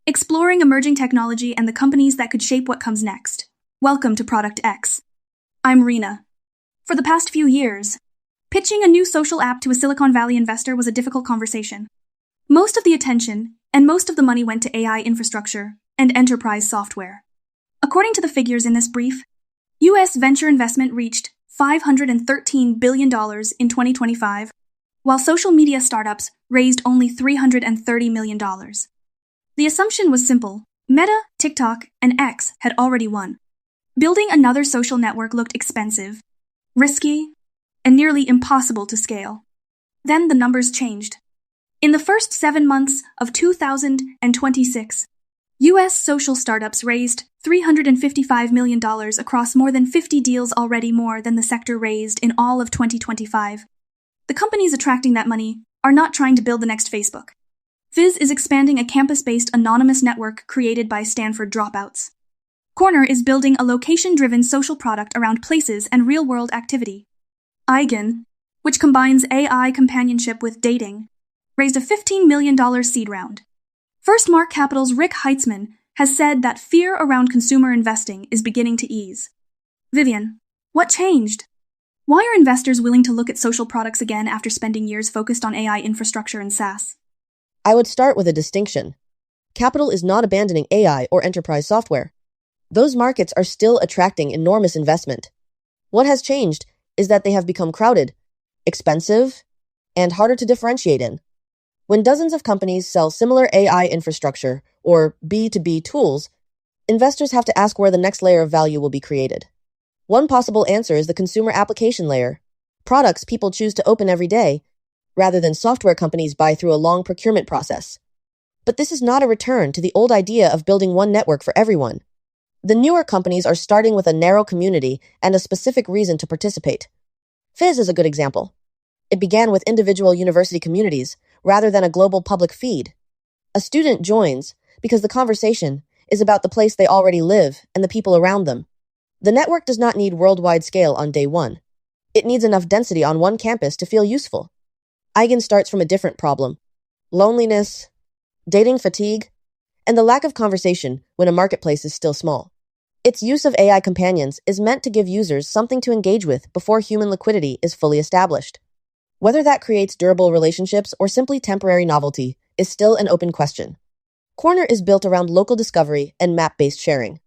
exploring emerging technology and the companies that could shape what comes next. Welcome to Product X. I'm Rena. For the past few years, pitching a new social app to a Silicon Valley investor was a difficult conversation. Most of the attention and most of the money went to AI infrastructure and enterprise software. According to the figures in this brief, U.S. venture investment reached $513 billion in 2025, while social media startups raised only $330 million. The assumption was simple. Meta, TikTok, and X had already won. Building another social network looked expensive, risky, and nearly impossible to scale. Then the numbers changed. In the first 7 months of 2026, U.S. social startups raised $355 million across more than 50 deals, already more than the sector raised in all of 2025. The companies attracting that money are not trying to build the next Facebook. Fizz is expanding a campus-based anonymous network created by Stanford dropouts. Corner is building a location-driven social product around places and real-world activity. Eigen, which combines AI companionship with dating, raised a $15 million seed round. First Mark Capital's Rick Heitzman has said that fear around consumer investing is beginning to ease. Vivian, what changed? Why are investors willing to look at social products again after spending years focused on AI infrastructure and SaaS? I would start with a distinction. Capital is not abandoning AI or enterprise software. Those markets are still attracting enormous investment. What has changed is that they have become crowded, expensive, and harder to differentiate in. When dozens of companies sell similar AI infrastructure or B2B tools, investors have to ask where the next layer of value will be created. One possible answer is the consumer application layer, products people choose to open every day, rather than software companies buy through a long procurement process. But this is not a return to the old idea of building one network for everyone. The newer companies are starting with a narrow community and a specific reason to participate. Fizz is a good example. It began with individual university communities rather than a global public feed. A student joins because the conversation is about the place they already live and the people around them. The network does not need worldwide scale on day one. It needs enough density on one campus to feel useful. Eigen starts from a different problem: loneliness, dating fatigue, and the lack of conversation when a marketplace is still small. Its use of AI companions is meant to give users something to engage with before human liquidity is fully established. Whether that creates durable relationships or simply temporary novelty is still an open question. Corner is built around local discovery and map-based sharing.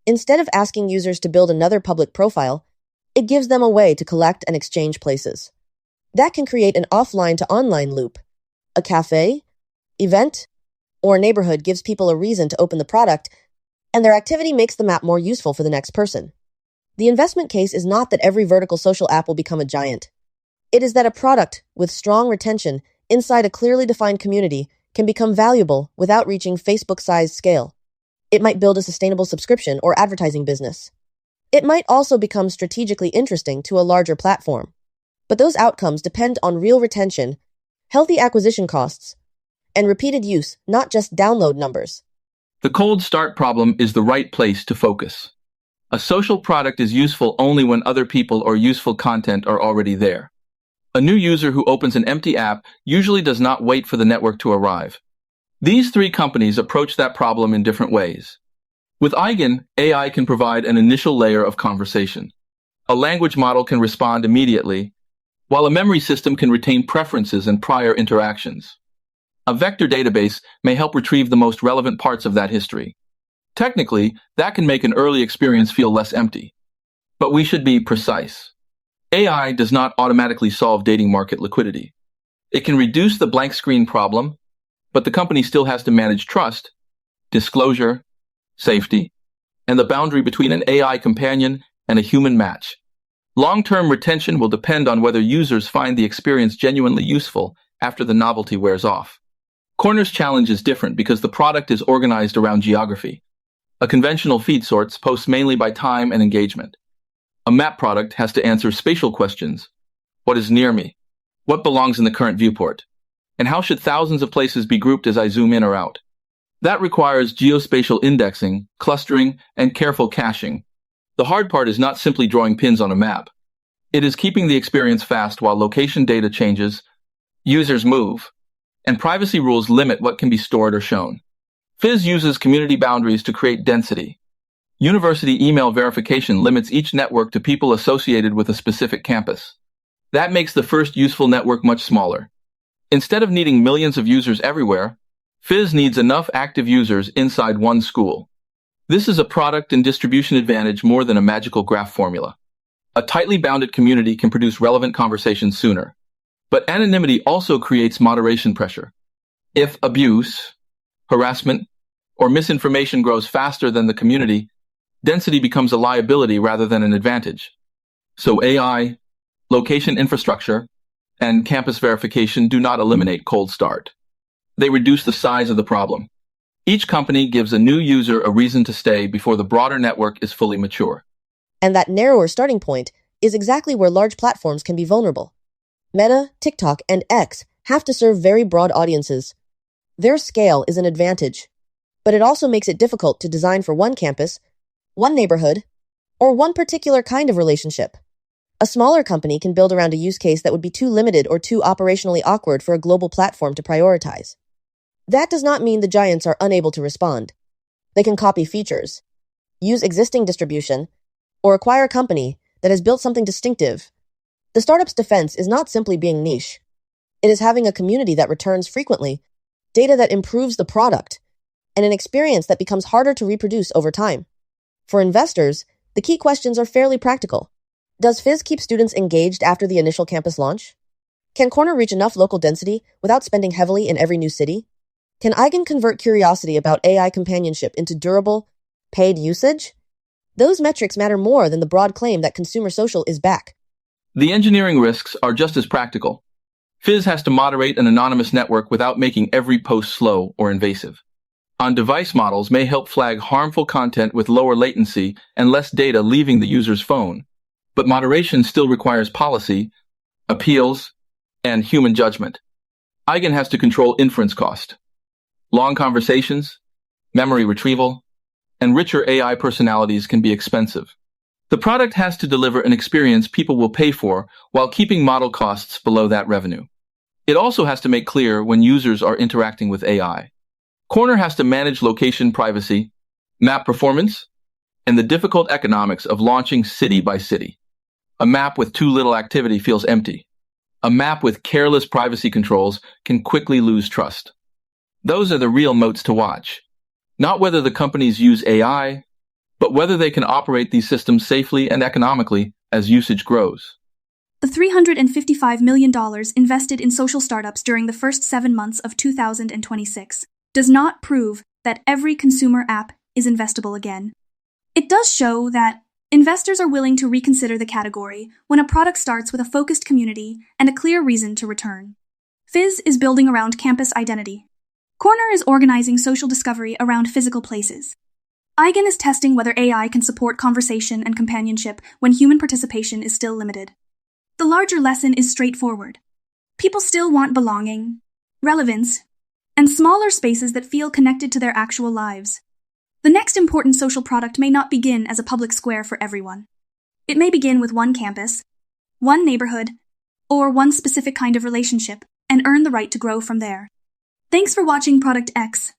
Instead of asking users to build another public profile, it gives them a way to collect and exchange places. That can create an offline-to-online loop. A cafe, event, or neighborhood gives people a reason to open the product, and their activity makes the map more useful for the next person. The investment case is not that every vertical social app will become a giant. It is that a product with strong retention inside a clearly defined community can become valuable without reaching Facebook-sized scale. It might build a sustainable subscription or advertising business. It might also become strategically interesting to a larger platform. But those outcomes depend on real retention, healthy acquisition costs, and repeated use, not just download numbers. The cold start problem is the right place to focus. A social product is useful only when other people or useful content are already there. A new user who opens an empty app usually does not wait for the network to arrive. These three companies approach that problem in different ways. With Eigen, AI can provide an initial layer of conversation. A language model can respond immediately, while a memory system can retain preferences and prior interactions. A vector database may help retrieve the most relevant parts of that history. Technically, that can make an early experience feel less empty. But we should be precise. AI does not automatically solve dating market liquidity. It can reduce the blank screen problem, but the company still has to manage trust, disclosure, safety, and the boundary between an AI companion and a human match. Long-term retention will depend on whether users find the experience genuinely useful after the novelty wears off. Corner's challenge is different because the product is organized around geography. A conventional feed sorts posts mainly by time and engagement. A map product has to answer spatial questions. What is near me? What belongs in the current viewport? And how should thousands of places be grouped as I zoom in or out? That requires geospatial indexing, clustering, and careful caching. The hard part is not simply drawing pins on a map. It is keeping the experience fast while location data changes, users move, and privacy rules limit what can be stored or shown. Fizz uses community boundaries to create density. University email verification limits each network to people associated with a specific campus. That makes the first useful network much smaller. Instead of needing millions of users everywhere, Fizz needs enough active users inside one school. This is a product and distribution advantage more than a magical graph formula. A tightly bounded community can produce relevant conversations sooner. But anonymity also creates moderation pressure. If abuse, harassment, or misinformation grows faster than the community, density becomes a liability rather than an advantage. So AI, location infrastructure, and campus verification do not eliminate cold start. They reduce the size of the problem. Each company gives a new user a reason to stay before the broader network is fully mature. And that narrower starting point is exactly where large platforms can be vulnerable. Meta, TikTok, and X have to serve very broad audiences. Their scale is an advantage, but it also makes it difficult to design for one campus, one neighborhood, or one particular kind of relationship. A smaller company can build around a use case that would be too limited or too operationally awkward for a global platform to prioritize. That does not mean the giants are unable to respond. They can copy features, use existing distribution, or acquire a company that has built something distinctive. The startup's defense is not simply being niche. It is having a community that returns frequently, data that improves the product, and an experience that becomes harder to reproduce over time. For investors, the key questions are fairly practical. Does Fizz keep students engaged after the initial campus launch? Can Corner reach enough local density without spending heavily in every new city? Can Eigen convert curiosity about AI companionship into durable, paid usage? Those metrics matter more than the broad claim that consumer social is back. The engineering risks are just as practical. Fizz has to moderate an anonymous network without making every post slow or invasive. On-device models may help flag harmful content with lower latency and less data leaving the user's phone. But moderation still requires policy, appeals, and human judgment. Eigen has to control inference cost. Long conversations, memory retrieval, and richer AI personalities can be expensive. The product has to deliver an experience people will pay for while keeping model costs below that revenue. It also has to make clear when users are interacting with AI. Corner has to manage location privacy, map performance, and the difficult economics of launching city by city. A map with too little activity feels empty. A map with careless privacy controls can quickly lose trust. Those are the real moats to watch. Not whether the companies use AI, but whether they can operate these systems safely and economically as usage grows. The $355 million invested in social startups during the first 7 months of 2026 does not prove that every consumer app is investable again. It does show that investors are willing to reconsider the category when a product starts with a focused community and a clear reason to return. Fizz is building around campus identity. Corner is organizing social discovery around physical places. Eigen is testing whether AI can support conversation and companionship when human participation is still limited. The larger lesson is straightforward. People still want belonging, relevance, and smaller spaces that feel connected to their actual lives. The next important social product may not begin as a public square for everyone. It may begin with one campus, one neighborhood, or one specific kind of relationship, and earn the right to grow from there. Thanks for watching Product X.